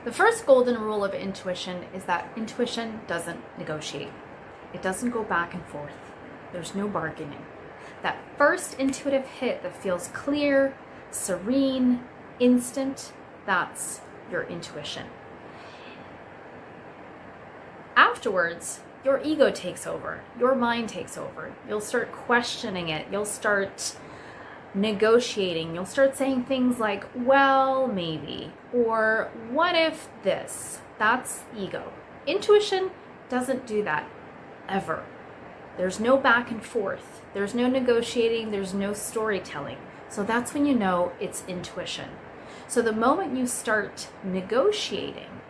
The first golden rule of intuition is that intuition doesn't negotiate. It doesn't go back and forth. There's no bargaining. That first intuitive hit that feels clear, serene, instant, that's your intuition. Afterwards, your ego takes over, your mind takes over. You'll start questioning it. You'll start negotiating. You'll start saying things like, well, maybe, or what if this? That's ego. Intuition doesn't do that ever. There's no back and forth. There's no negotiating. There's no storytelling. So that's when you know it's intuition. So the moment you start negotiating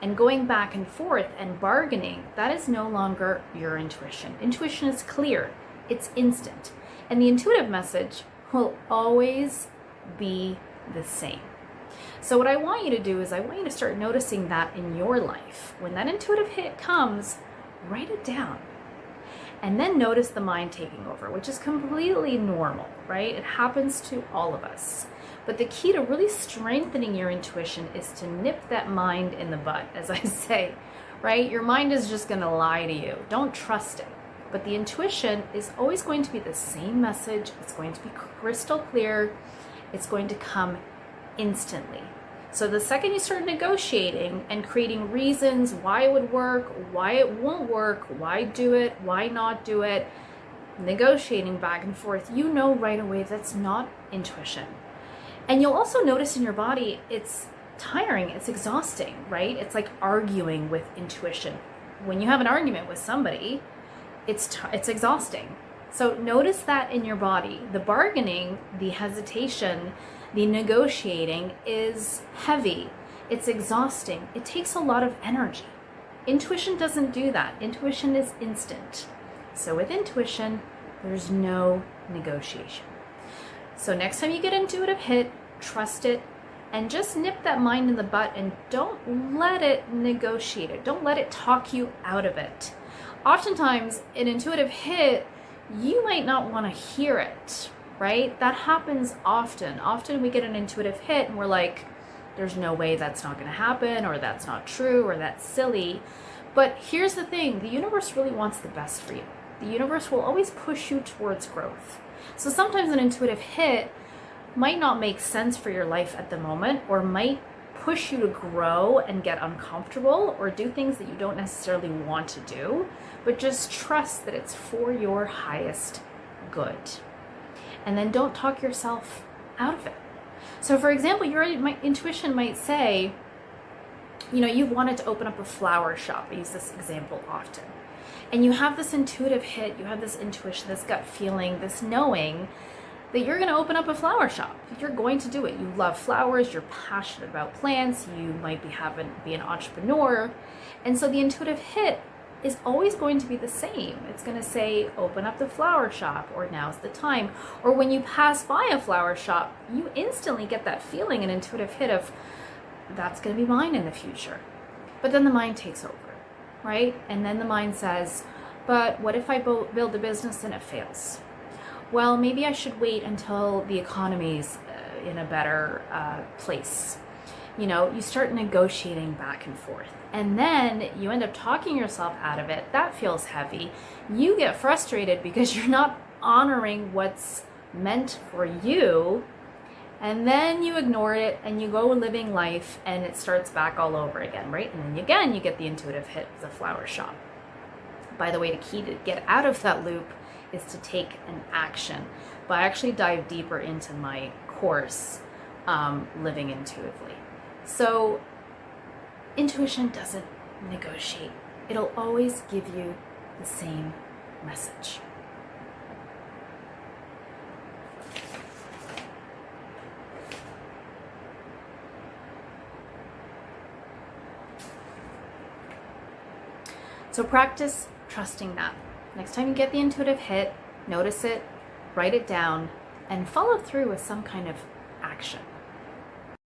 and going back and forth and bargaining, that is no longer your intuition. Intuition is clear. It's instant. And the intuitive message will always be the same. So what I want you to do is I want you to start noticing that in your life. When that intuitive hit comes, write it down. And then notice the mind taking over, which is completely normal, right? It happens to all of us. But the key to really strengthening your intuition is to nip that mind in the butt, as I say, right? Your mind is just going to lie to you. Don't trust it. But the intuition is always going to be the same message. It's going to be crystal clear. It's going to come instantly. So the second you start negotiating and creating reasons why it would work, why it won't work, why do it, why not do it, negotiating back and forth, you know right away that's not intuition. And you'll also notice in your body it's tiring, it's exhausting, right? It's like arguing with intuition. When you have an argument with somebody, it's exhausting. So notice that in your body. The bargaining, the hesitation, the negotiating is heavy. It's exhausting. It takes a lot of energy. Intuition doesn't do that. Intuition is instant. So with intuition, there's no negotiation. So next time you get an intuitive hit, trust it and just nip that mind in the butt and don't let it negotiate it. Don't let it talk you out of it. Oftentimes, an intuitive hit, you might not want to hear it, right? That happens often. Often we get an intuitive hit and we're like, there's no way that's not going to happen, or that's not true, or that's silly. But here's the thing, the universe really wants the best for you. The universe will always push you towards growth. So sometimes an intuitive hit might not make sense for your life at the moment, or might push you to grow and get uncomfortable or do things that you don't necessarily want to do, but just trust that it's for your highest good. And then don't talk yourself out of it. So for example, your intuition might say, you've wanted to open up a flower shop. I use this example often. And you have this intuitive hit, you have this intuition, this gut feeling, this knowing that you're going to open up a flower shop. You're going to do it. You love flowers, you're passionate about plants, you might be an entrepreneur. And so the intuitive hit is always going to be the same. It's going to say, open up the flower shop, or now's the time. Or when you pass by a flower shop, you instantly get that feeling, an intuitive hit of, that's going to be mine in the future. But then the mind takes over, right? And then the mind says, but what if I build a business and it fails? Well, maybe I should wait until the economy's in a better place. You start negotiating back and forth. And then you end up talking yourself out of it. That feels heavy. You get frustrated because you're not honoring what's meant for you. And then you ignore it and you go living life and it starts back all over again, right? And then again, you get the intuitive hit of the flower shop. By the way, the key to get out of that loop is to take an action. But I actually dive deeper into my course, Living Intuitively. So intuition doesn't negotiate. It'll always give you the same message. So practice trusting that. Next time you get the intuitive hit, notice it, write it down, and follow through with some kind of action.